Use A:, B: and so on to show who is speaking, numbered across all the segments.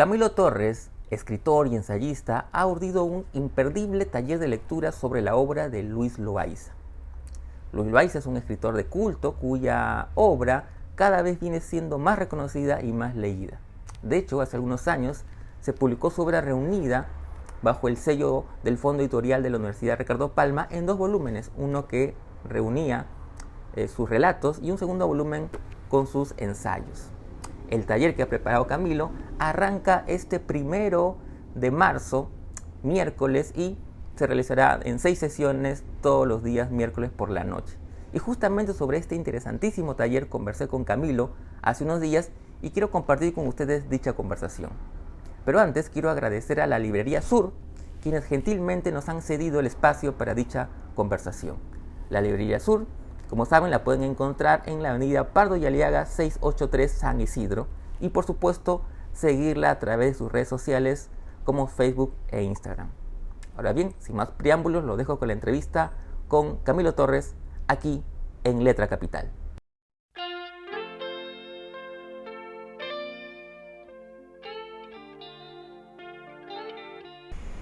A: Camilo Torres, escritor y ensayista, ha urdido un imperdible taller de lectura sobre la obra de Luis Loayza. Luis Loayza es un escritor de culto cuya obra cada vez viene siendo más reconocida y más leída. De hecho, hace algunos años se publicó su obra reunida bajo el sello del Fondo Editorial de la Universidad Ricardo Palma en 2 volúmenes, uno que reunía sus relatos y un segundo volumen con sus ensayos. El taller que ha preparado Camilo arranca este 1 de marzo, miércoles, y se realizará en 6 sesiones todos los días miércoles por la noche. Y justamente sobre este interesantísimo taller conversé con Camilo hace unos días y quiero compartir con ustedes dicha conversación. Pero antes quiero agradecer a la Librería Sur, quienes gentilmente nos han cedido el espacio para dicha conversación. La Librería Sur, como saben, la pueden encontrar en la avenida Pardo y Aliaga 683 San Isidro y por supuesto seguirla a través de sus redes sociales como Facebook e Instagram. Ahora bien, sin más preámbulos, lo dejo con la entrevista con Camilo Torres aquí en Letra Capital.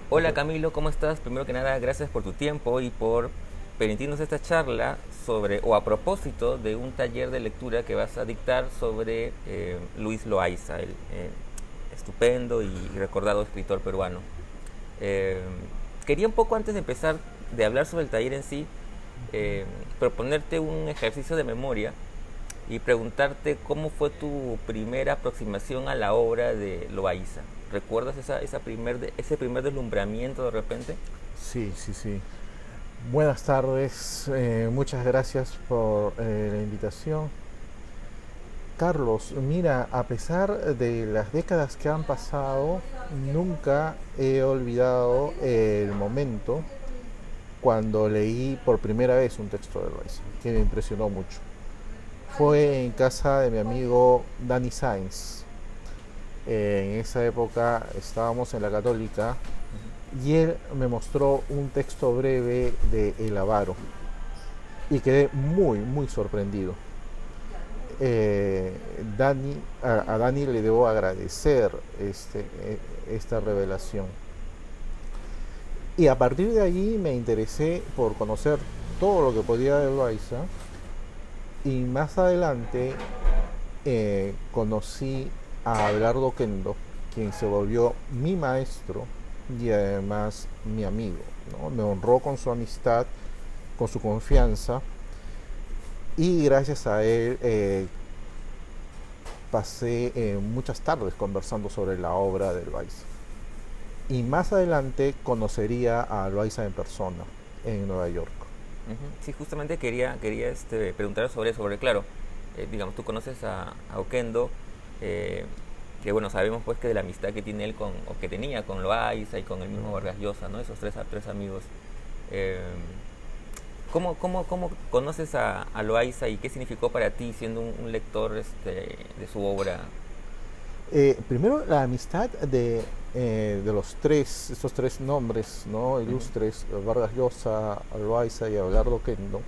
A: Hola Camilo, ¿cómo estás? Primero que nada, gracias por tu tiempo y por permitirnos esta charla sobre, o a propósito de un taller de lectura que vas a dictar sobre Luis Loayza, el estupendo y recordado escritor peruano. Quería un poco antes de empezar de hablar sobre el taller en sí, proponerte un ejercicio de memoria y preguntarte cómo fue tu primera aproximación a la obra de Loayza. ¿Recuerdas ese primer deslumbramiento de repente?
B: Sí. Buenas tardes, muchas gracias por la invitación. Carlos, mira, a pesar de las décadas que han pasado, nunca he olvidado el momento cuando leí por primera vez un texto de Loayza, que me impresionó mucho. Fue en casa de mi amigo Dani Sáenz. En esa época estábamos en la Católica y él me mostró un texto breve de El Avaro y quedé muy sorprendido. A Dani le debo agradecer esta revelación. Y a partir de allí me interesé por conocer todo lo que podía de Loayza y más adelante conocí a Abelardo Oquendo, quien se volvió mi maestro y además mi amigo, ¿no? Me honró con su amistad, con su confianza y gracias a él pasé muchas tardes conversando sobre la obra de Loayza. Y más adelante conocería a Loayza en persona en Nueva York.
A: Sí, justamente quería preguntar sobre eso, porque claro, digamos, tú conoces a Oquendo, que bueno, sabemos pues que de la amistad que tiene él o que tenía con Loayza y con el mismo Vargas Llosa, ¿no? Esos tres amigos. ¿Cómo conoces a Loayza y qué significó para ti siendo un lector de su obra?
B: Primero la amistad de estos tres nombres, ¿no? Ilustres, Vargas Llosa, Loayza y Abelardo Oquendo,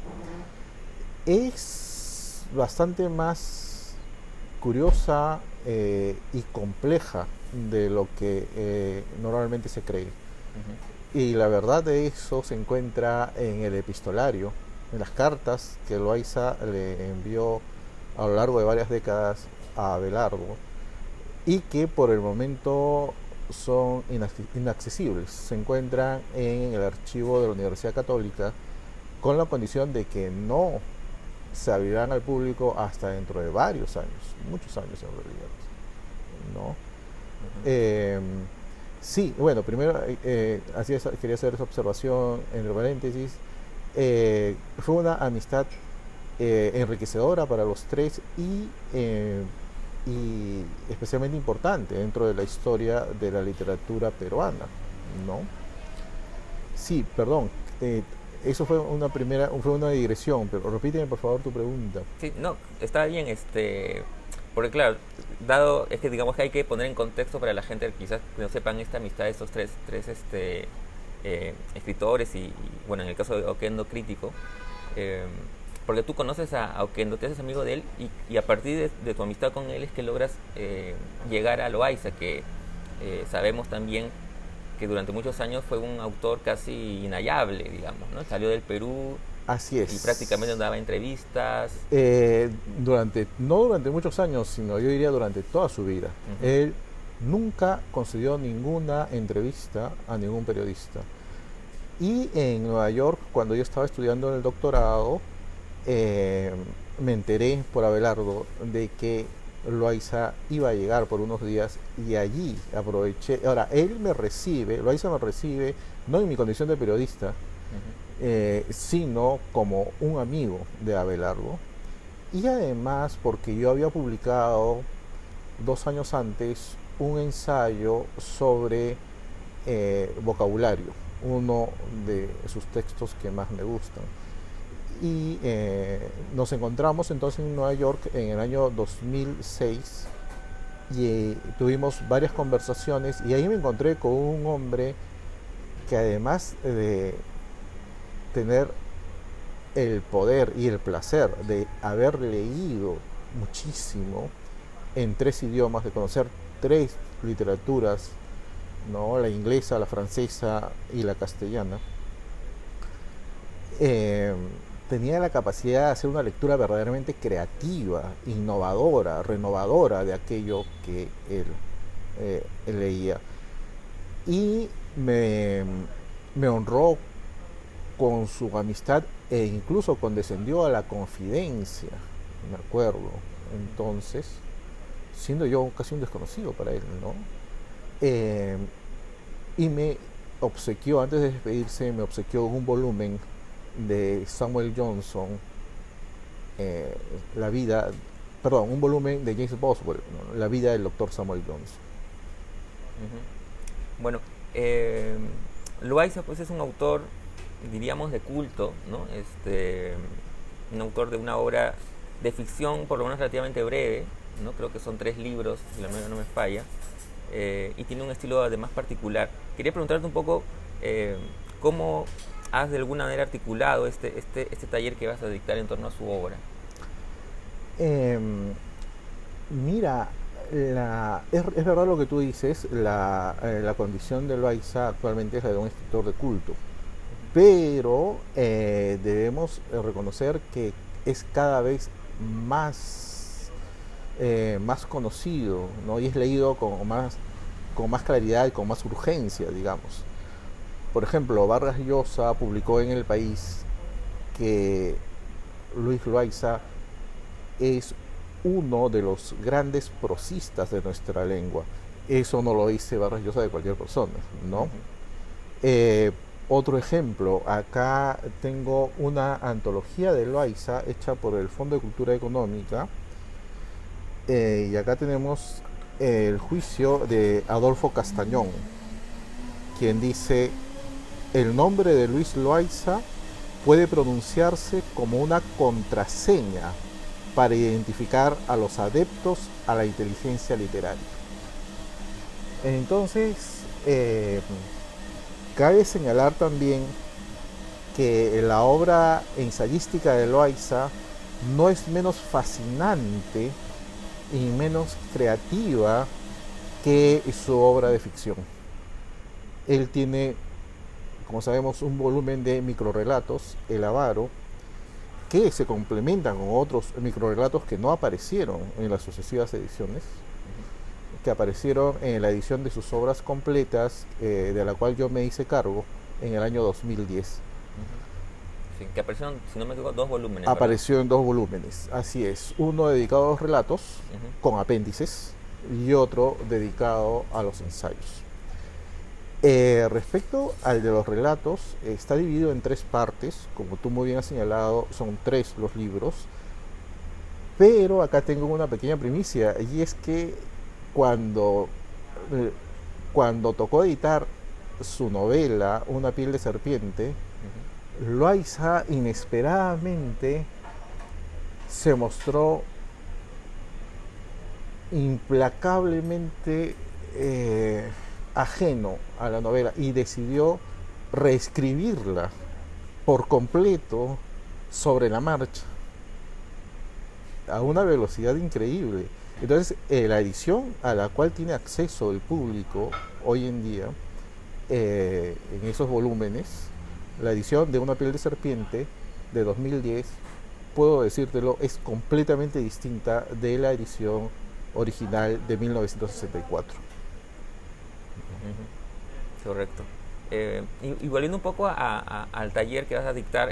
B: es bastante más curiosa y compleja de lo que normalmente se cree. Y la verdad de eso se encuentra en el epistolario, en las cartas que Loayza le envió a lo largo de varias décadas a Abelardo y que por el momento son inaccesibles. Se encuentran en el archivo de la Universidad Católica con la condición de que no se abrirán al público hasta dentro de varios años, muchos años en realidad, ¿no? Sí, bueno, primero quería hacer esa observación entre paréntesis. Fue una amistad enriquecedora para los tres y especialmente importante dentro de la historia de la literatura peruana, ¿no? Sí, perdón, eso fue una digresión, pero repíteme por favor tu pregunta.
A: Sí, no, está bien, porque claro, es que digamos que hay que poner en contexto para la gente que quizás no sepan esta amistad de estos tres escritores y bueno, en el caso de Oquendo, crítico, porque tú conoces a Oquendo, te haces amigo de él y a partir de tu amistad con él es que logras llegar a Loayza, que Sabemos también que durante muchos años fue un autor casi inhallable, digamos, ¿no? Salió del Perú
B: Así
A: y
B: es.
A: prácticamente no daba entrevistas.
B: No durante muchos años, sino yo diría durante toda su vida.
A: Ujú.
B: Él nunca concedió ninguna entrevista a ningún periodista. Y en Nueva York, cuando yo estaba estudiando el doctorado, eh, me enteré por Abelardo de que Loaiza iba a llegar por unos días y allí aproveché. Ahora, Loaiza me recibe no en mi condición de periodista,
A: Ujú.
B: sino como un amigo de Abelardo. Y además porque yo había publicado 2 años antes un ensayo sobre vocabulario, uno de sus textos que más me gustan. Y nos encontramos entonces en Nueva York en el año 2006 y tuvimos varias conversaciones y ahí me encontré con un hombre que además de tener el poder y el placer de haber leído muchísimo en 3 idiomas, de conocer 3 literaturas, ¿no? La inglesa, la francesa y la castellana, eh, tenía la capacidad de hacer una lectura verdaderamente creativa, innovadora, renovadora de aquello que él leía. Y me honró con su amistad e incluso condescendió a la confidencia, me acuerdo. Entonces, siendo yo casi un desconocido para él, ¿no? Eh, y me obsequió, antes de despedirse, me obsequió un volumen de Samuel Johnson, eh, la vida, perdón, un volumen de James Boswell, ¿no? La vida del doctor Samuel Johnson.
A: Ujú. Bueno, eh, Loaiza pues es un autor, diríamos, de culto, ¿no? Un autor de una obra de ficción, por lo menos relativamente breve, ¿no? Creo que son 3 libros, si la memoria no me falla, y tiene un estilo además particular. Quería preguntarte un poco cómo has de alguna manera articulado este taller que vas a dictar en torno a su obra.
B: Eh, Mira, es verdad lo que tú dices, la condición de Loaiza actualmente es la de un escritor de culto, pero debemos reconocer que es cada vez más conocido, ¿no? Y es leído con más claridad y con más urgencia, digamos. Por ejemplo, Vargas Llosa publicó en El País que Luis Loaiza es uno de los grandes prosistas de nuestra lengua. Eso no lo dice Vargas Llosa de cualquier persona, ¿no?
A: Ujú.
B: Eh, Otro ejemplo, acá tengo una antología de Loaiza hecha por el Fondo de Cultura Económica, y acá tenemos el juicio de Adolfo Castañón, quien dice: el nombre de Luis Loaiza puede pronunciarse como una contraseña para identificar a los adeptos a la inteligencia literaria. Entonces, cabe señalar también que la obra ensayística de Loaiza no es menos fascinante y menos creativa que su obra de ficción. Él tiene, como sabemos, un volumen de microrrelatos, El Avaro, que se complementan con otros microrrelatos que no aparecieron en las sucesivas ediciones, que aparecieron en la edición de sus obras completas, de la cual yo me hice cargo en el año 2010.
A: Sí, que aparecieron, si no me equivoco, 2 volúmenes, ¿verdad?
B: Apareció en 2 volúmenes, así es, uno dedicado a los relatos
A: Ujú.
B: con apéndices y otro dedicado a los ensayos. Respecto al de los relatos, está dividido en 3 partes, como tú muy bien has señalado, son 3 los libros, pero acá tengo una pequeña primicia, y es que cuando, eh, cuando tocó editar su novela Una piel de serpiente,
A: Ujú.
B: Loaiza inesperadamente se mostró implacablemente ajeno a la novela y decidió reescribirla por completo sobre la marcha a una velocidad increíble. Entonces, la edición a la cual tiene acceso el público hoy en día, en esos volúmenes, la edición de Una piel de serpiente de 2010, puedo decírtelo, es completamente distinta de la edición original de 1964.
A: Correcto. Y volviendo un poco al taller que vas a dictar,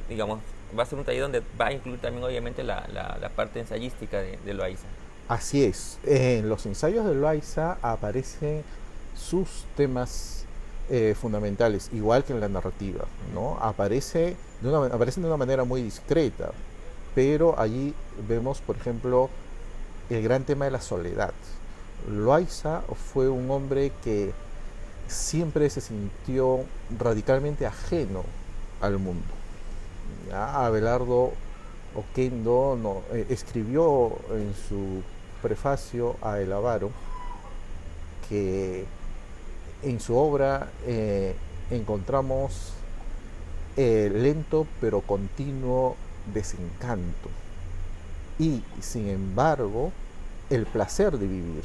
A: digamos, va a ser un taller donde va a incluir también obviamente la parte ensayística de Loaiza.
B: Así es, en los ensayos de Loaiza aparecen sus temas fundamentales, igual que en la narrativa, ¿no? Aparecen de una manera muy discreta, pero allí vemos, por ejemplo, el gran tema de la soledad. Loaiza fue un hombre que siempre se sintió radicalmente ajeno al mundo. ¿Ya? Abelardo Oquendo escribió en su prefacio a El Avaro que en su obra encontramos lento pero continuo desencanto y, sin embargo, el placer de vivir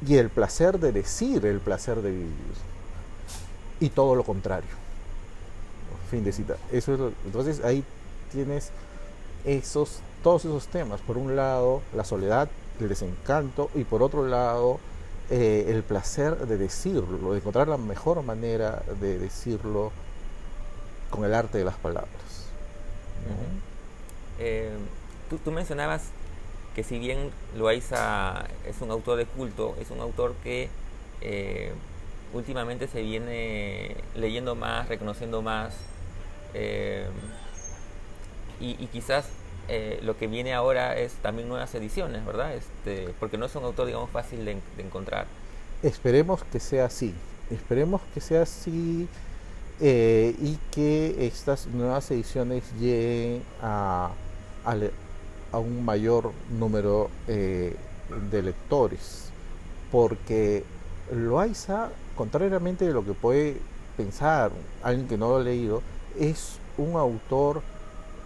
B: y el placer de decir el placer de vivir y todo lo contrario. Fin de cita. Entonces ahí tienes todos esos temas. Por un lado, la soledad, el desencanto, y por otro lado, el placer de decirlo, de encontrar la mejor manera de decirlo con el arte de las palabras.
A: Tú mencionabas que si bien Loaiza es un autor de culto, es un autor que últimamente se viene leyendo más, reconociendo más, y quizás lo que viene ahora es también nuevas ediciones, ¿verdad? Porque no es un autor, digamos, fácil de encontrar.
B: Esperemos que sea así, y que estas nuevas ediciones lleguen a un mayor número de lectores, porque Loaiza, contrariamente de lo que puede pensar alguien que no lo ha leído, es un autor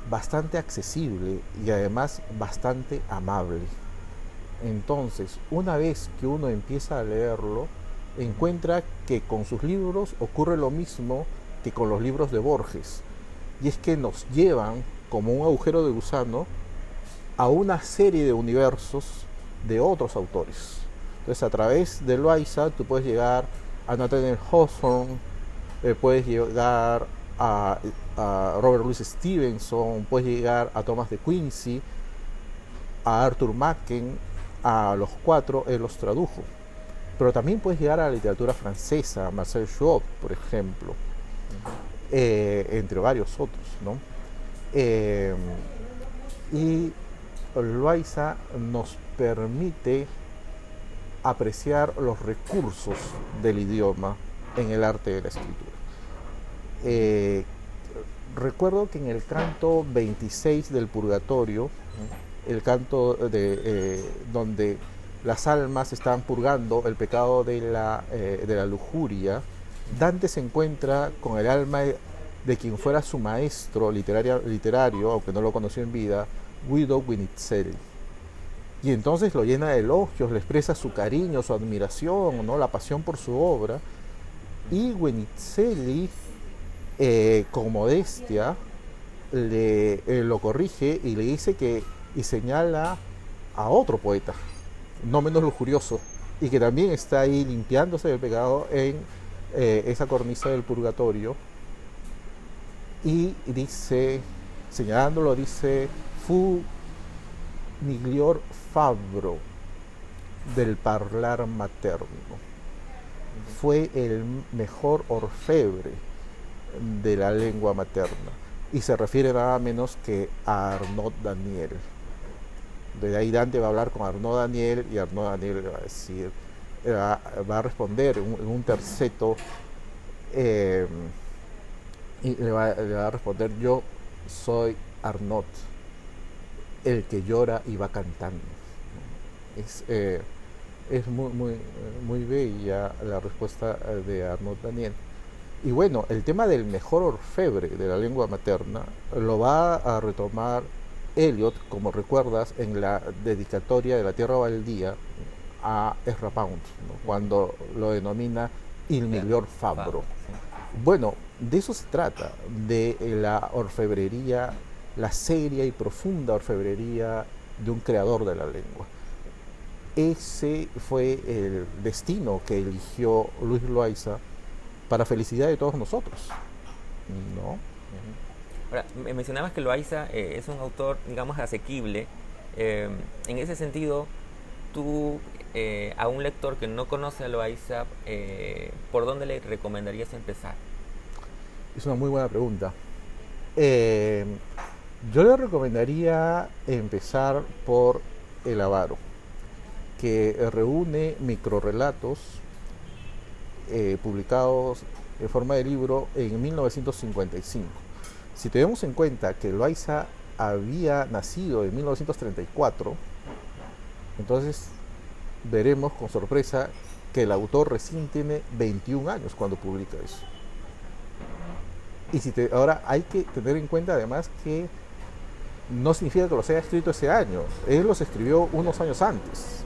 B: bastante accesible y además bastante amable. Entonces, una vez que uno empieza a leerlo, encuentra que con sus libros ocurre lo mismo que con los libros de Borges, y es que nos llevan como un agujero de gusano a una serie de universos de otros autores. Entonces, a través de Loaiza tú puedes llegar a Nathaniel Hawthorne, puedes llegar a Robert Louis Stevenson, puedes llegar a Thomas de Quincey, a Arthur Machen. A los cuatro él los tradujo. Pero también puedes llegar a la literatura francesa, a Marcel Jouot, por ejemplo, entre varios otros, ¿no? Y Loaiza nos permite apreciar los recursos del idioma en el arte de la escritura. Recuerdo que en el canto 26 del Purgatorio, el canto donde las almas están purgando el pecado de la lujuria, Dante se encuentra con el alma de quien fuera su maestro literario, aunque no lo conoció en vida, Guido Guinizelli. Y entonces lo llena de elogios, le expresa su cariño, su admiración, ¿no? La pasión por su obra. Y Guinizelli, con modestia, lo corrige y le dice y señala a otro poeta, no menos lujurioso, y que también está ahí limpiándose del pecado en esa cornisa del purgatorio, y dice, señalándolo, dice: fu miglior fabbro del parlar materno, fue el mejor orfebre de la lengua materna, y se refiere nada menos que a Arnaud Daniel. De ahí Dante va a hablar con Arnaud Daniel, y Arnaud Daniel le va a decir, va a responder en un terceto, y le va a responder: yo soy Arnaud, el que llora y va cantando. Es muy bella la respuesta de Arnaud Daniel. Y bueno, el tema del mejor orfebre de la lengua materna lo va a retomar Eliot, como recuerdas, en la dedicatoria de La Tierra Baldía a Ezra Pound, ¿no? Cuando lo denomina Il Miglior Fabbro.
A: Sí.
B: Bueno, de eso se trata, de la orfebrería, la seria y profunda orfebrería de un creador de la lengua. Ese fue el destino que eligió Luis Loayza para felicidad de todos nosotros, ¿no?
A: Ahora, mencionabas que Loayza es un autor, digamos, asequible. En ese sentido, tú, a un lector que no conoce a Loayza, ¿por dónde le recomendarías empezar?
B: Es una muy buena pregunta. Yo le recomendaría empezar por El Avaro, que reúne microrrelatos publicados en forma de libro en 1955. Si tenemos en cuenta que Loayza había nacido en 1934, entonces veremos con sorpresa que el autor recién tiene 21 años cuando publica eso. Ahora hay que tener en cuenta además que no significa que los haya escrito ese año, él los escribió unos años antes.